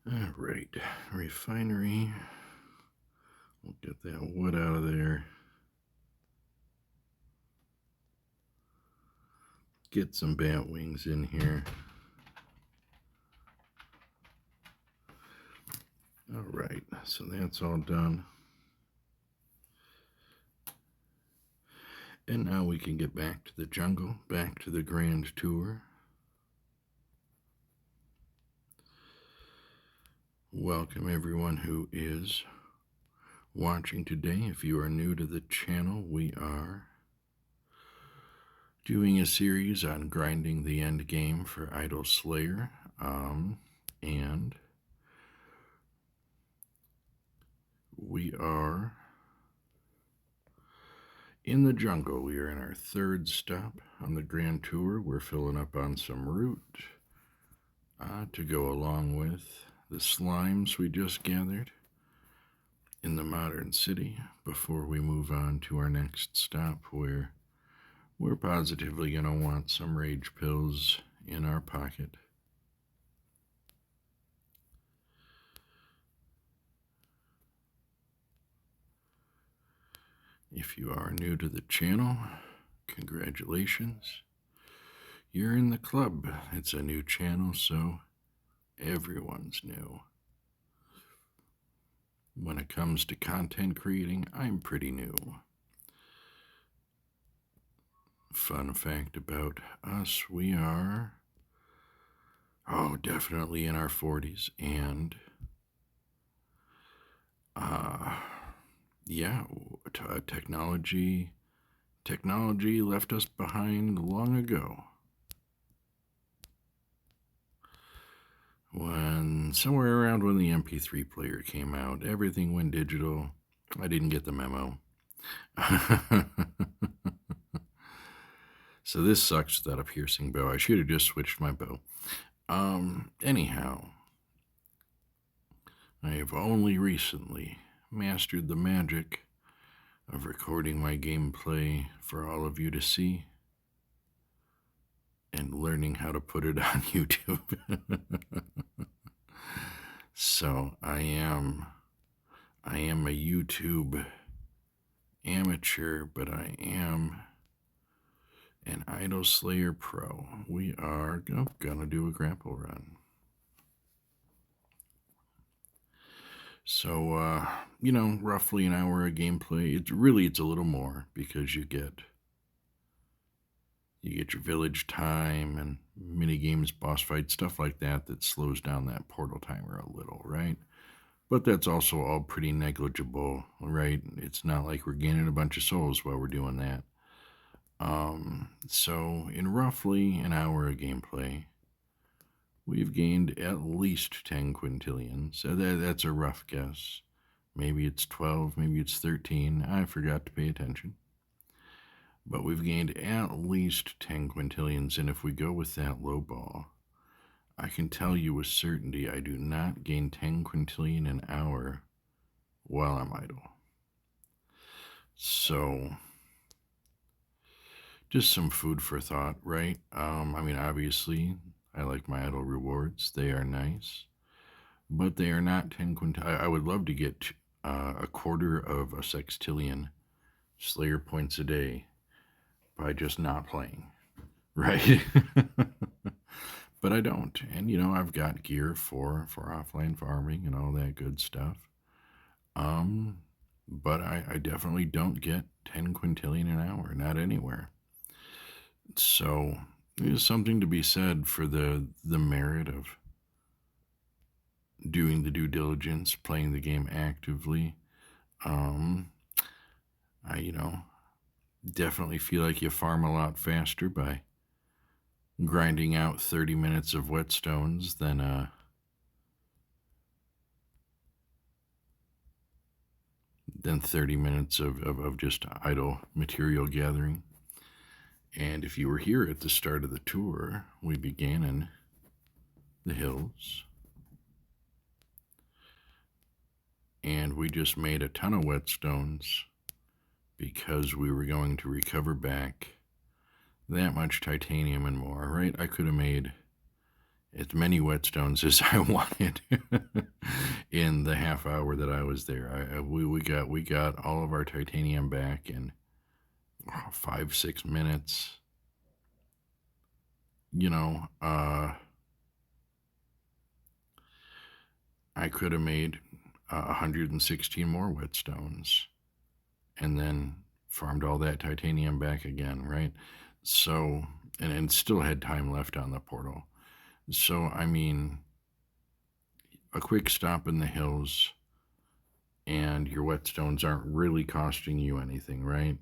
All right, refinery. We'll get that wood out of there. Get some bat wings in here. All right, so that's all done. And now we can get back to the jungle, back to the grand tour. Welcome everyone who is watching today. If you are new to the channel, we are doing a series on grinding the end game for Idol Slayer. And we are in the jungle. We are in our third stop on the grand tour. We're filling up on some root to go along with the slimes we just gathered in the modern city before we move on to our next stop, where we're positively going to want some rage pills in our pocket. If you are new to the channel, congratulations. You're in the club. It's a new channel, so everyone's new. When it comes to content creating, I'm pretty new. Fun fact about us, we are, definitely in our 40s, and yeah, technology left us behind long ago. Somewhere around when the MP3 player came out, everything went digital. I didn't get the memo. So this sucks without a piercing bow. I should have just switched my bow. Anyhow, I have only recently mastered the magic of recording my gameplay for all of you to see and learning how to put it on YouTube. So I am a YouTube amateur, but I am an Idol Slayer pro. We are gonna do a grapple run. So, roughly an hour of gameplay. It's a little more because you get your village time and mini games, boss fights, stuff like that slows down that portal timer a little, right? But that's also all pretty negligible, right? It's not like we're gaining a bunch of souls while we're doing that. So in roughly an hour of gameplay, we've gained at least 10 quintillions. So that's a rough guess. Maybe it's 12, maybe it's 13. I forgot to pay attention. But we've gained at least 10 quintillions, and if we go with that low ball, I can tell you with certainty I do not gain 10 quintillion an hour while I'm idle. So, just some food for thought, right? Obviously, I like my idle rewards. They are nice, but they are not 10 quintillion. I would love to get a quarter of a sextillion Slayer points a day by just not playing, right? But I don't. And, I've got gear for offline farming and all that good stuff. But I definitely don't get 10 quintillion an hour, not anywhere. So there's something to be said for the merit of doing the due diligence, playing the game actively. I definitely feel like you farm a lot faster by grinding out 30 minutes of whetstones than 30 minutes of just idle material gathering. And if you were here at the start of the tour, we began in the hills. And we just made a ton of whetstones because we were going to recover back that much titanium and more, right? I could have made as many whetstones as I wanted in the half hour that I was there. We got all of our titanium back in 5 6 minutes. You know, I could have made 116 more whetstones and then farmed all that titanium back again, right? So, and still had time left on the portal. So, I mean, a quick stop in the hills and your whetstones aren't really costing you anything, right?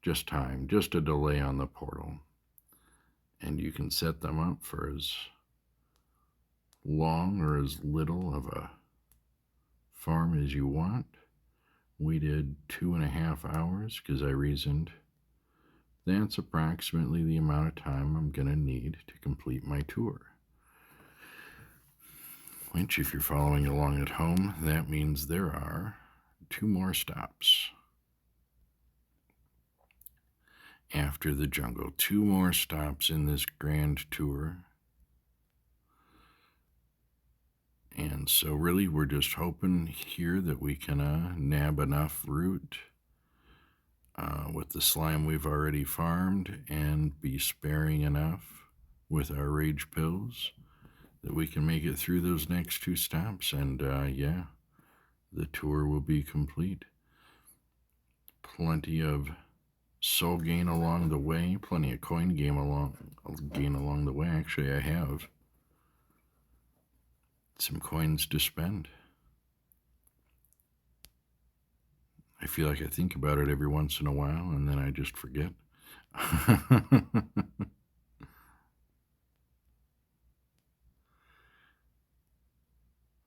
Just time, just a delay on the portal. And you can set them up for as long or as little of a farm as you want. We did 2.5 hours because I reasoned that's approximately the amount of time I'm going to need to complete my tour. Which, if you're following along at home, that means there are 2 more stops. After the jungle, 2 more stops in this grand tour. And so, really, we're just hoping here that we can nab enough root with the slime we've already farmed and be sparing enough with our rage pills that we can make it through those next 2 stops. And yeah, the tour will be complete. Plenty of soul gain along the way, plenty of coin gain along the way. Actually, I have some coins to spend. I feel like I think about it every once in a while and then I just forget.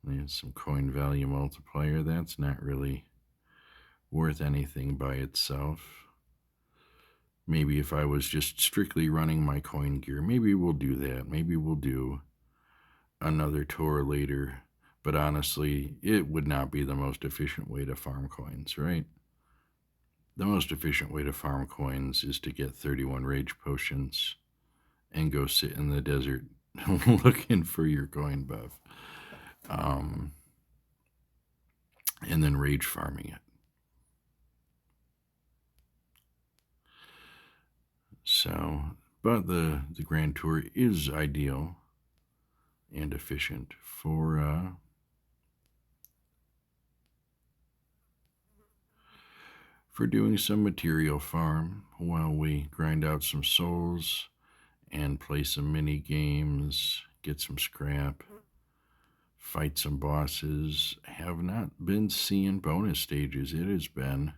There's some coin value multiplier. That's not really worth anything by itself. Maybe if I was just strictly running my coin gear, maybe we'll do that. Maybe we'll do another tour later. But honestly, it would not be the most efficient way to farm coins, right? The most efficient way to farm coins is to get 31 rage potions and go sit in the desert looking for your coin buff. And then rage farming it. So, but the Grand Tour is ideal and efficient for doing some material farm while we grind out some souls and play some mini games, get some scrap, fight some bosses. Have not been seeing bonus stages. It has been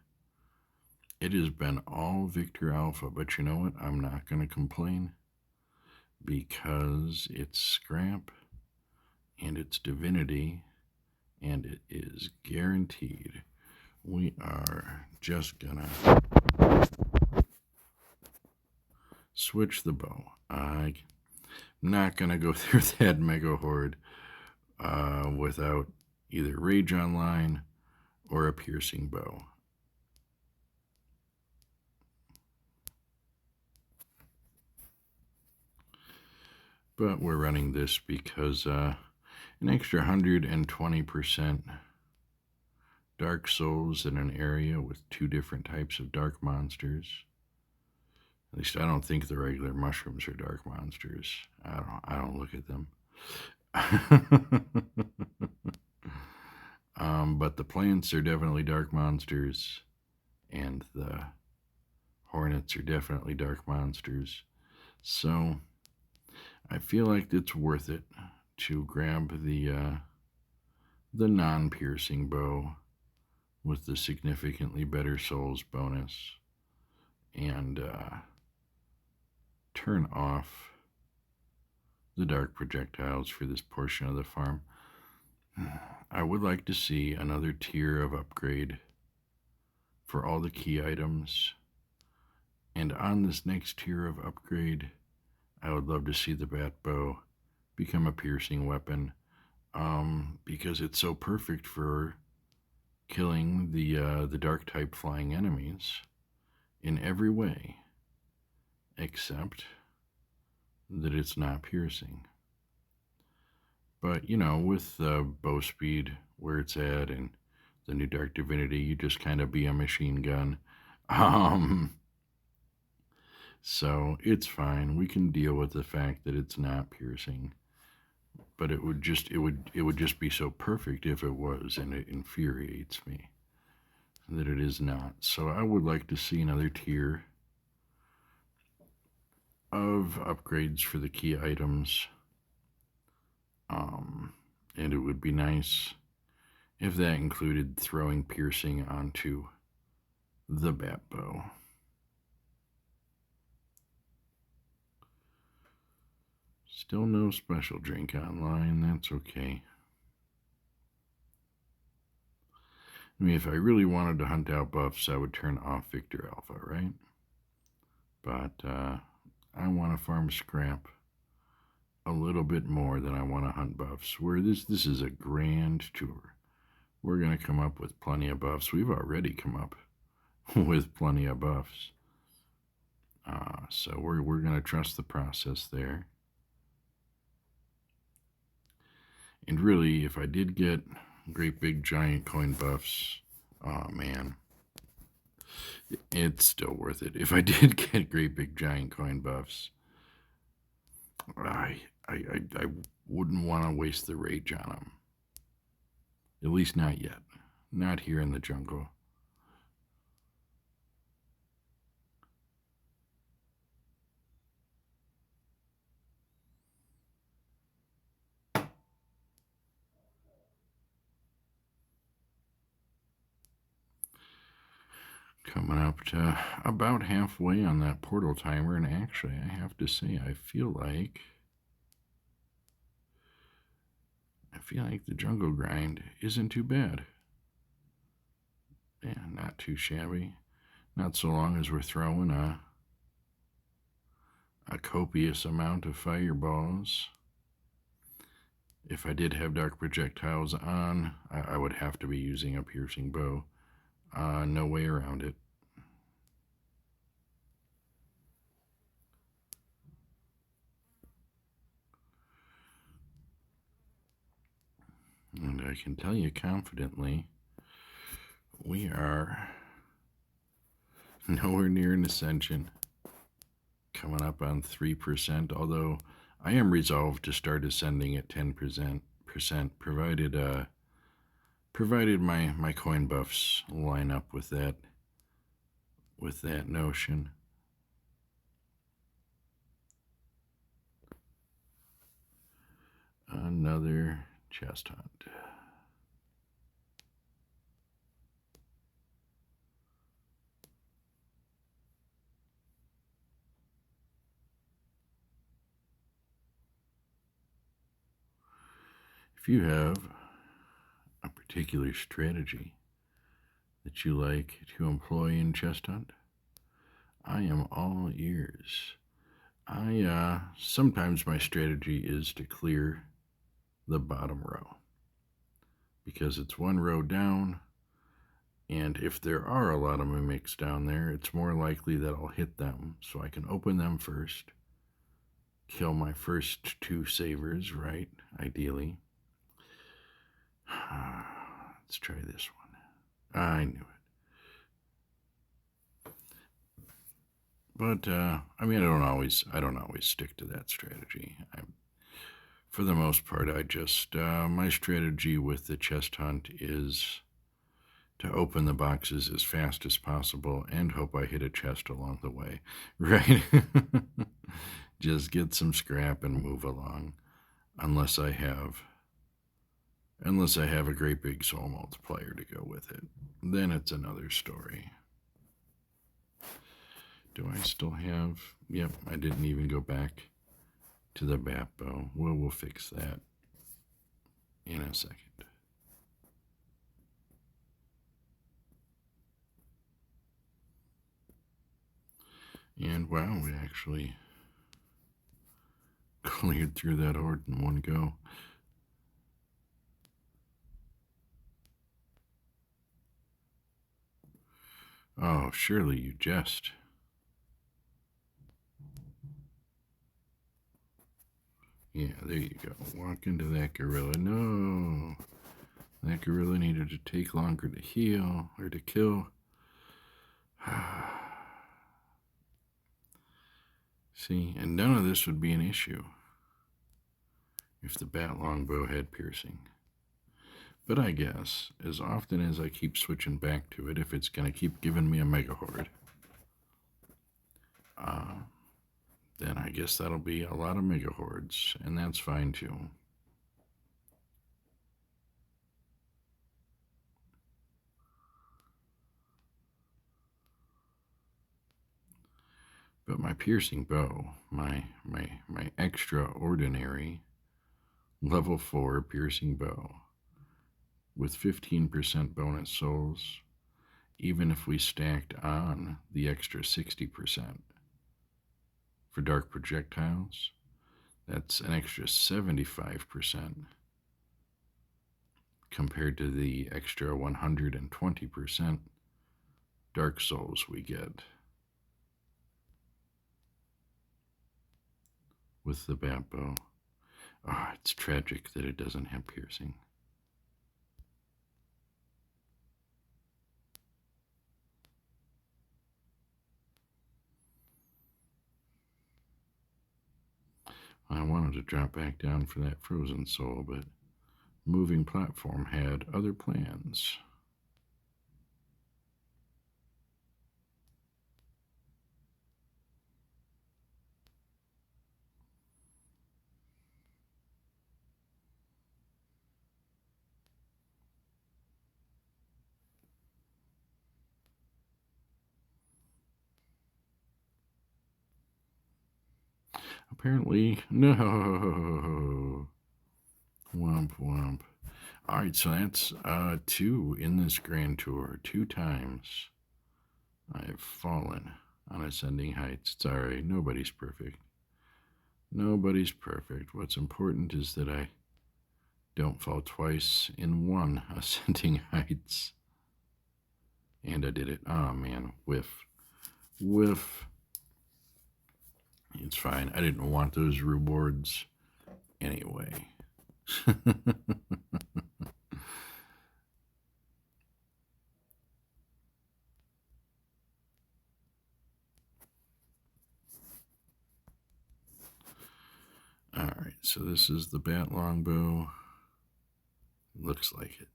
all Victor Alpha, but you know what? I'm not going to complain because it's scrap and it's divinity and it is guaranteed. We are just gonna switch the bow. I'm not gonna go through that mega horde without either rage online or a piercing bow. But we're running this because an extra 120% dark souls in an area with 2 different types of dark monsters. At least I don't think the regular mushrooms are dark monsters. I don't look at them. But the plants are definitely dark monsters, and the hornets are definitely dark monsters. So I feel like it's worth it to grab the non-piercing bow with the significantly better souls bonus and turn off the dark projectiles for this portion of the farm. I would like to see another tier of upgrade for all the key items. And on this next tier of upgrade, I would love to see the bat bow become a piercing weapon, because it's so perfect for killing the dark type flying enemies in every way, except that it's not piercing. But, with the bow speed where it's at and the new Dark Divinity, you just kind of be a machine gun. Um, so it's fine. We can deal with the fact that it's not piercing. But it would just be so perfect if it was, and it infuriates me that it is not. So I would like to see another tier of upgrades for the key items. And it would be nice if that included throwing piercing onto the bat bow. Still no special drink online, that's okay. I mean, if I really wanted to hunt out buffs, I would turn off Victor Alpha, right? But I want to farm scrap a little bit more than I want to hunt buffs. Where this is a grand tour. We're going to come up with plenty of buffs. We've already come up with plenty of buffs. So we're going to trust the process there. And really, if I did get great big giant coin buffs, oh man, it's still worth it. If I did get great big giant coin buffs, I wouldn't want to waste the rage on them. At least not yet. Not here in the jungle. Coming up to about halfway on that portal timer, and actually, I have to say, I feel like the jungle grind isn't too bad. Yeah, not too shabby. Not so long as we're throwing a copious amount of fireballs. If I did have dark projectiles on, I would have to be using a piercing bow. No way around it. And I can tell you confidently, we are nowhere near an ascension. Coming up on 3%, although I am resolved to start ascending at 10%, provided my coin buffs line up with that notion. Another chest hunt. If you have a particular strategy that you like to employ in chest hunt, I am all ears. Sometimes my strategy is to clear the bottom row because it's one row down, and if there are a lot of mimics down there, it's more likely that I'll hit them, so I can open them first, kill my first two savers, right? Ideally. Let's try this one. I knew it. But I mean, I don't always stick to that strategy. For the most part, I just my strategy with the chest hunt is to open the boxes as fast as possible and hope I hit a chest along the way. Right? Just get some scrap and move along, unless I have a great big soul multiplier to go with it. Then it's another story. Do I still have? Yep, I didn't even go back to the bat bow. We'll fix that in a second. And wow, we actually cleared through that horde in one go. Oh, surely you jest. Yeah, there you go. Walk into that gorilla. No. That gorilla needed to take longer to heal or to kill. See, and none of this would be an issue if the bat longbow had piercing. But I guess, as often as I keep switching back to it, if it's going to keep giving me a mega horde, then I guess that'll be a lot of mega hordes, and that's fine too. But my piercing bow, my extraordinary level 4 piercing bow with 15% bonus souls, even if we stacked on the extra 60% for dark projectiles, that's an extra 75% compared to the extra 120% dark souls we get with the bat bow. Oh, it's tragic that it doesn't have piercing. I wanted to drop back down for that frozen soul, but moving platform had other plans. Apparently, no. Womp womp. All right, so that's 2 in this grand tour. 2 times I have fallen on ascending heights. It's all right. Nobody's perfect. Nobody's perfect. What's important is that I don't fall twice in one ascending heights. And I did it. Oh, man. Whiff. Whiff. It's fine. I didn't want those rewards anyway. All right, so this is the bat longbow. Looks like it.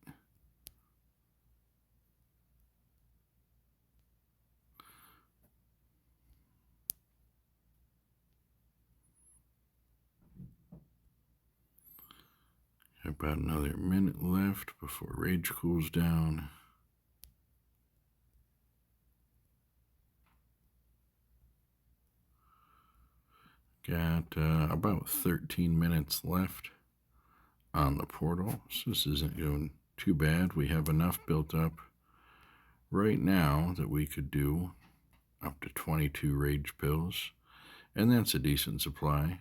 About another minute left before rage cools down. Got about 13 minutes left on the portal, so this isn't doing too bad. We have enough built up right now that we could do up to 22 rage pills, and that's a decent supply,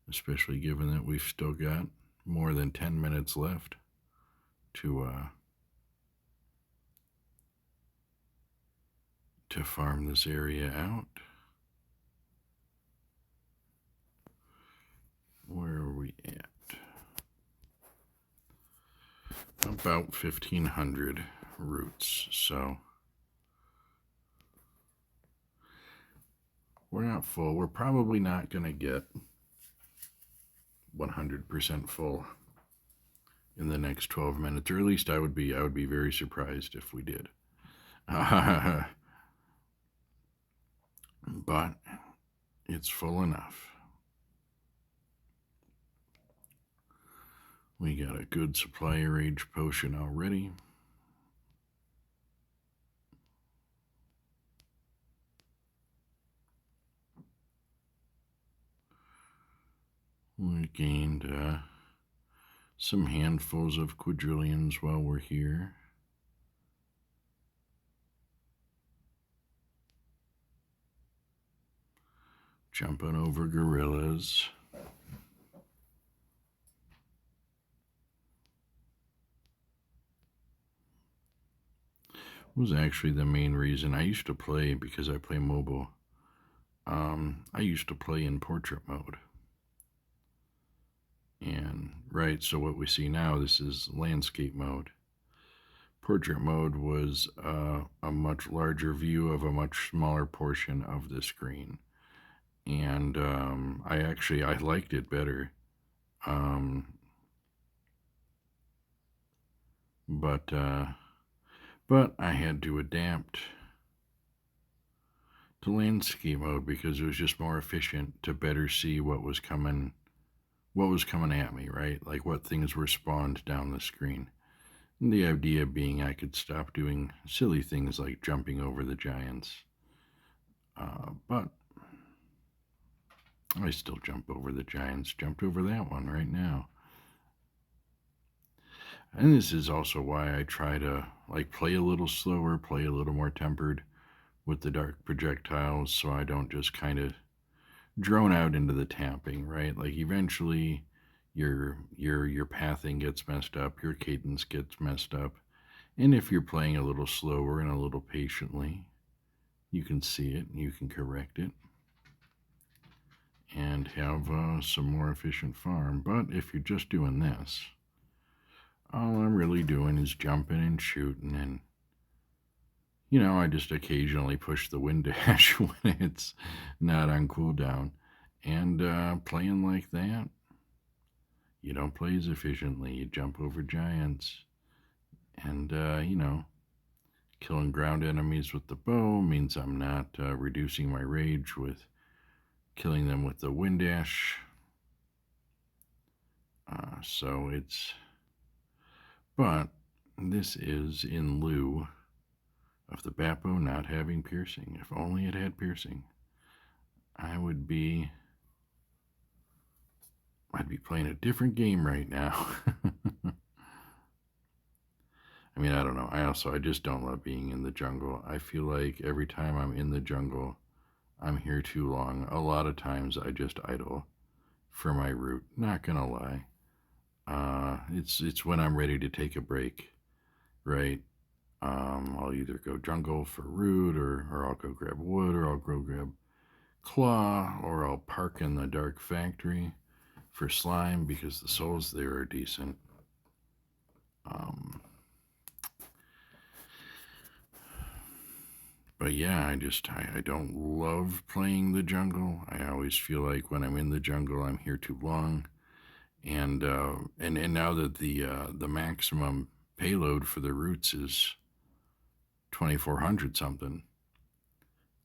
especially given that we've still got more than 10 minutes left to farm this area out. Where are we at? About 1,500 roots, so we're not full. We're probably not going to get 100% full in the next 12 minutes, or at least I would be very surprised if we did. But it's full enough. We got a good supply of rage potion already. We gained some handfuls of quadrillions while we're here. Jumping over gorillas. Was actually the main reason I used to play, because I play mobile. I used to play in portrait mode. And right, so what we see now, this is landscape mode. Portrait mode was a much larger view of a much smaller portion of the screen, and I liked it better. Um, but but I had to adapt to landscape mode because it was just more efficient to better see what was coming at me, right? Like what things were spawned down the screen. And the idea being I could stop doing silly things like jumping over the giants. But I still jump over the giants. Jumped over that one right now. And this is also why I try to like play a little slower, play a little more tempered with the dark projectiles so I don't just kind of drone out into the tapping, right? Like eventually your pathing gets messed up, your cadence gets messed up. And if you're playing a little slower and a little patiently, you can see it and you can correct it and have some more efficient farm. But if you're just doing this, all I'm really doing is jumping and shooting, and I just occasionally push the wind dash when it's not on cooldown. And playing like that, you don't play as efficiently. You jump over giants, and killing ground enemies with the bow means I'm not reducing my rage with killing them with the wind dash. So it's, but this is in lieu of the Bappo not having piercing. If only it had piercing, I would be, I'd be playing a different game right now. I mean, I don't know. I just don't love being in the jungle. I feel like every time I'm in the jungle, I'm here too long. A lot of times I just idle for my route. Not gonna lie. It's when I'm ready to take a break, right? I'll either go jungle for root, or I'll go grab wood, or I'll go grab claw, or I'll park in the dark factory for slime because the souls there are decent. Um, but yeah, I don't love playing the jungle. I always feel like when I'm in the jungle, I'm here too long. And now that the maximum payload for the roots is 2,400 something,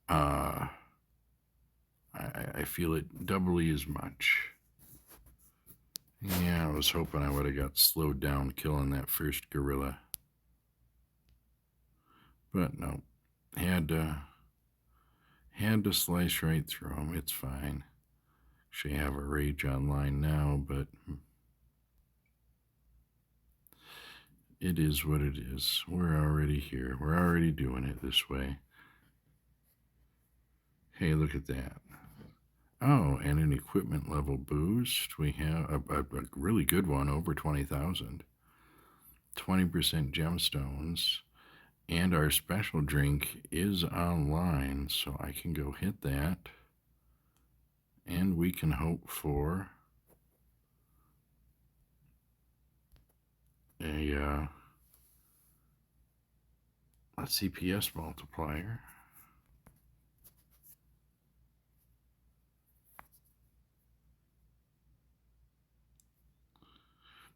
uh, I feel it doubly as much. Yeah, I was hoping I would have got slowed down killing that first gorilla, but no, had to had to slice right through him. It's fine. Actually, have a rage online now, but it is what it is. We're already here. We're already doing it this way. Hey, look at that. Oh, and an equipment level boost. We have a really good one, over 20,000. 20% gemstones. And our special drink is online, so I can go hit that. And we can hope for a CPS multiplier.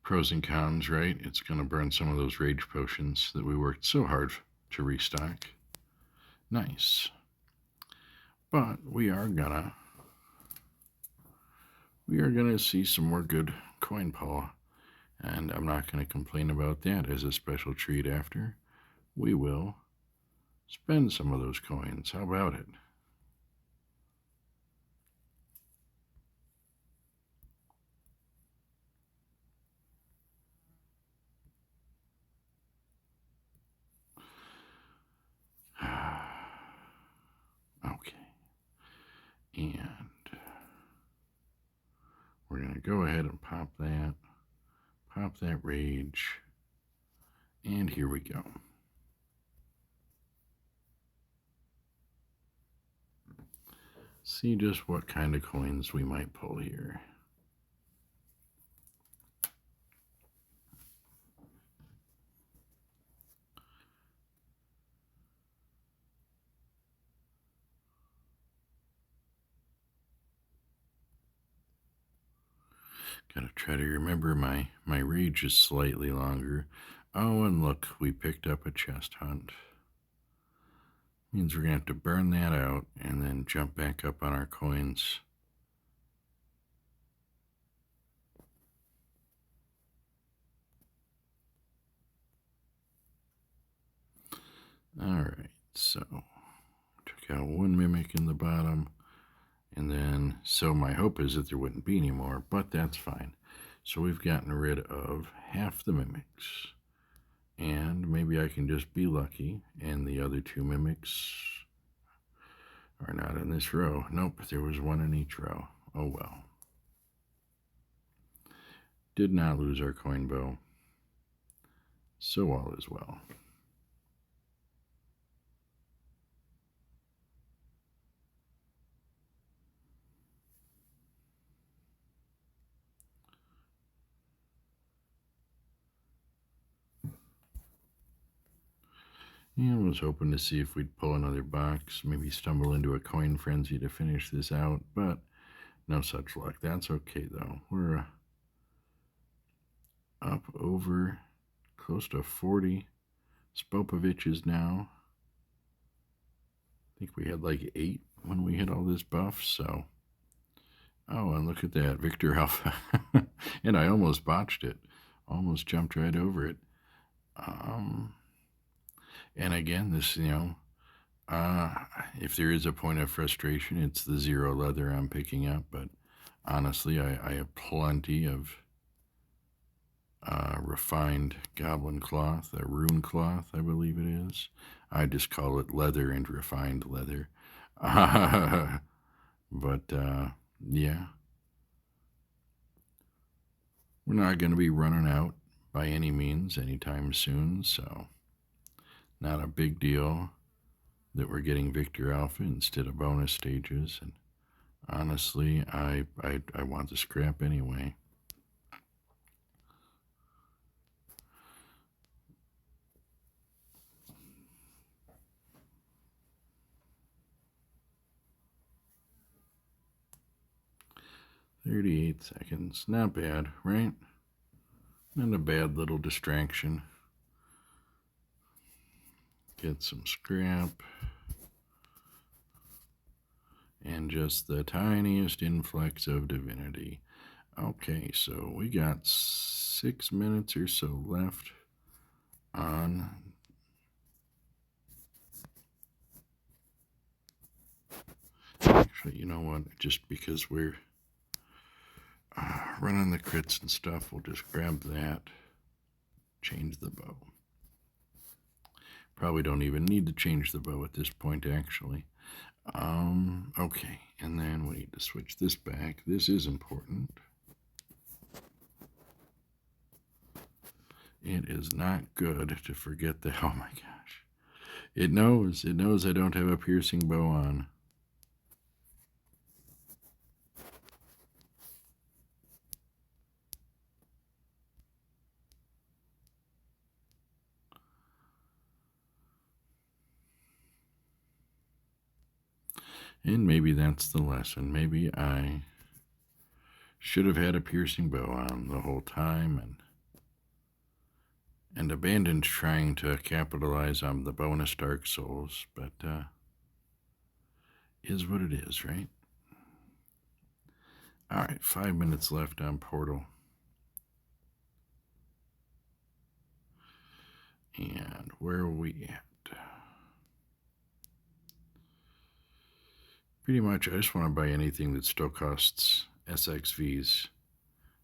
Pros and cons, right? It's going to burn some of those rage potions that we worked so hard to restock. Nice. But we are gonna see some more good coin pull, and I'm not gonna complain about that as a special treat after. We will spend some of those coins. How about it? Okay. And we're going to go ahead and pop that rage, and here we go. See just what kind of coins we might pull here. Gotta try to remember my rage is slightly longer. Oh, and look, we picked up a chest hunt. Means we're gonna have to burn that out and then jump back up on our coins. Alright, so took out one mimic in the bottom, and then, so my hope is that there wouldn't be any more, but that's fine. So we've gotten rid of half the mimics, and maybe I can just be lucky, and the other two mimics are not in this row. Nope, there was one in each row. Oh well. Did not lose our coin bow, so all is well. Yeah, I was hoping to see if we'd pull another box, maybe stumble into a coin frenzy to finish this out, but no such luck. That's okay, though. We're up over close to 40 Spopoviches now. I think we had like 8 when we hit all this buff, so... Oh, and look at that, Victor Alpha. And I almost botched it. Almost jumped right over it. And again, this, if there is a point of frustration, it's the 0 leather I'm picking up, but honestly, I have plenty of refined goblin cloth, a rune cloth, I believe it is. I just call it leather and refined leather. But, yeah. We're not going to be running out by any means anytime soon, so not a big deal that we're getting Victor Alpha instead of bonus stages. And honestly, I want the scrap anyway. "38 seconds. Not bad, right? Not a bad little distraction. Get some scrap. And just the tiniest influx of divinity. Okay, so we got 6 minutes or so left on. Actually, you know what? Just because we're running the crits and stuff, we'll just grab that, change the bow. Probably don't even need to change the bow at this point, actually. Okay, and then we need to switch this back. This is important. It is not good to forget that. Oh my gosh. It knows I don't have a piercing bow on. And maybe that's the lesson. Maybe I should have had a piercing bow on the whole time and abandoned trying to capitalize on the bonus Dark Souls, but is what it is, right? Alright, 5 minutes left on Portal. And where are we at? Pretty much, I just want to buy anything that still costs SXVs,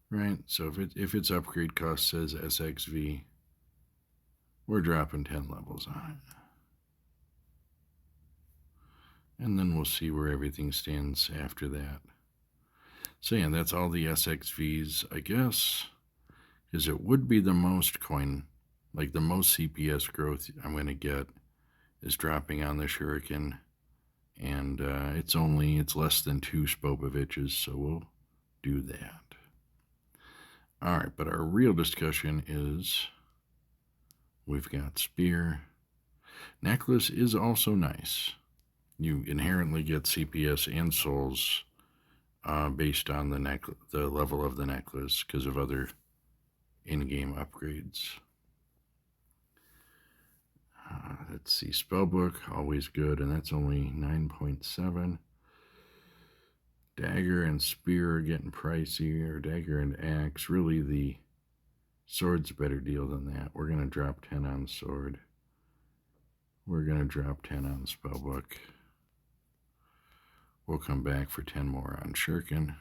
right? So if its upgrade cost says SXV, we're dropping 10 levels on it. And then we'll see where everything stands after that. So yeah, that's all the SXVs, I guess, because it would be the most coin, like the most CPS growth I'm going to get is dropping on the Shuriken. And it's less than 2 Spopoviches, so we'll do that. Alright, but our real discussion is we've got Spear. Necklace is also nice. You inherently get CPS and souls based on the level of the necklace because of other in-game upgrades. Let's see, Spellbook, always good, and that's only 9.7. Dagger and Spear are getting pricier. Dagger and Axe, really the Sword's a better deal than that. We're going to drop 10 on Sword. We're going to drop 10 on Spellbook. We'll come back for 10 more on Shuriken.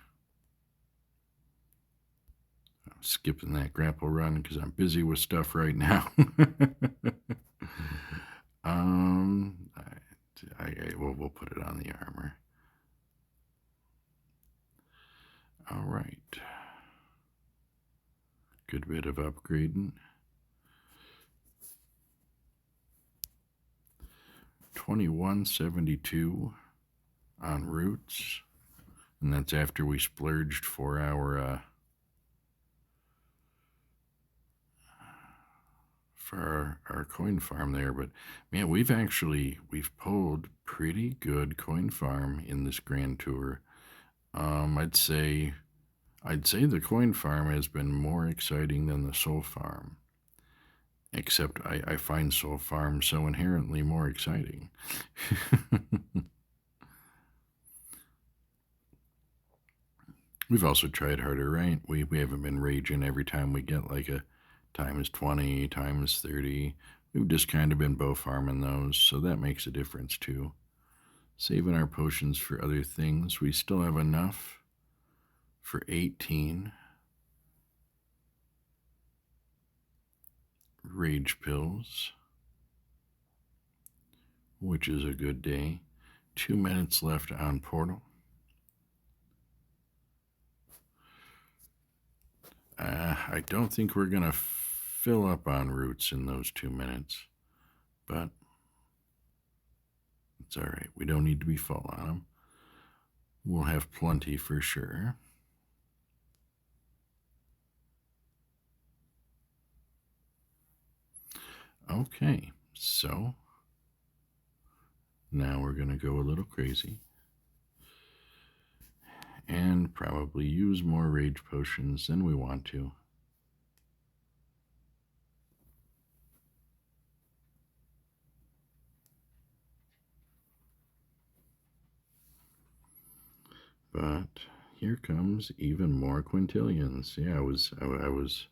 I'm skipping that grapple run because I'm busy with stuff right now. We'll put it on the armor. All right. Good bit of upgrading. 2172 on roots, and that's after we splurged for our coin farm there. But man, we've pulled pretty good coin farm in this grand tour. I'd say the coin farm has been more exciting than the soul farm, except I find soul farm so inherently more exciting. We've also tried harder, right? We haven't been raging every time we get like a times 20, times 30. We've just kind of been bow farming those, so that makes a difference too. Saving our potions for other things. We still have enough for 18 rage pills, which is a good day. 2 minutes left on portal. I don't think we're going to fill up on roots in those 2 minutes, but it's all right. We don't need to be full on them. We'll have plenty for sure. Okay, so now we're going to go a little crazy and probably use more rage potions than we want to. But here comes even more quintillions. Yeah, I was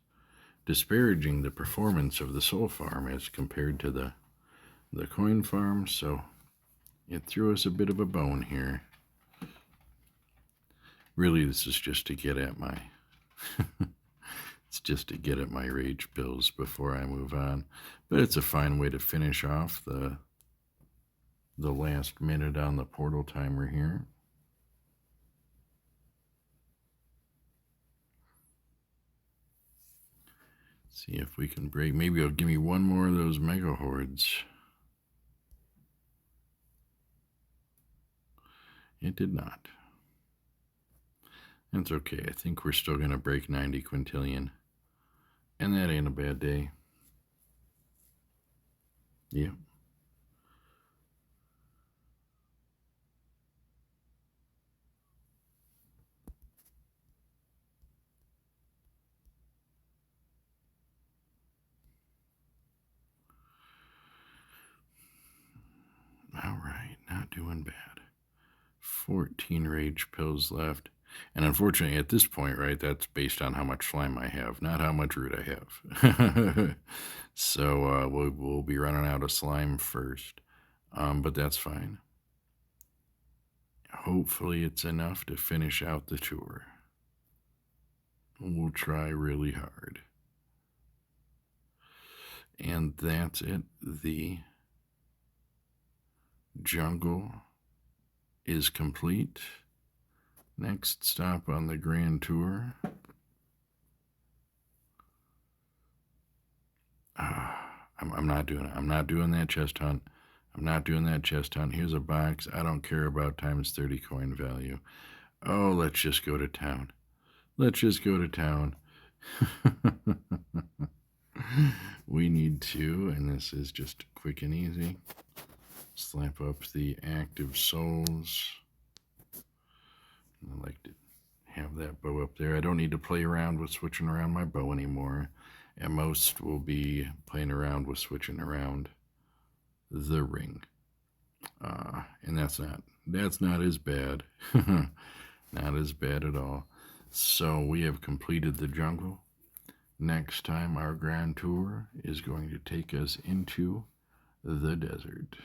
disparaging the performance of the soul farm as compared to the coin farm, so it threw us a bit of a bone here. Really, this is just to get at my it's just to get at my rage pills before I move on. But it's a fine way to finish off the last minute on the portal timer here. See if we can break. Maybe it'll give me one more of those mega hordes. It did not. That's okay. I think we're still going to break 90 quintillion. And that ain't a bad day. Yeah. All right, not doing bad. 14 rage pills left. And unfortunately, at this point, right, that's based on how much slime I have, not how much root I have. So we'll be running out of slime first. But that's fine. Hopefully it's enough to finish out the tour. We'll try really hard. And that's it. The jungle is complete. Next stop on the grand tour. I'm not doing it. I'm not doing that chest hunt. I'm not doing that chest hunt. Here's a box. I don't care about times 30 coin value. Oh, let's just go to town. Let's just go to town. We need to, and this is just quick and easy. Slap up the active souls. I like to that bow up there. I don't need to play around with switching around my bow anymore. At most, we'll be playing around with switching around the ring. And that's not as bad. Not as bad at all. So we have completed the jungle. Next time, our grand tour is going to take us into the desert.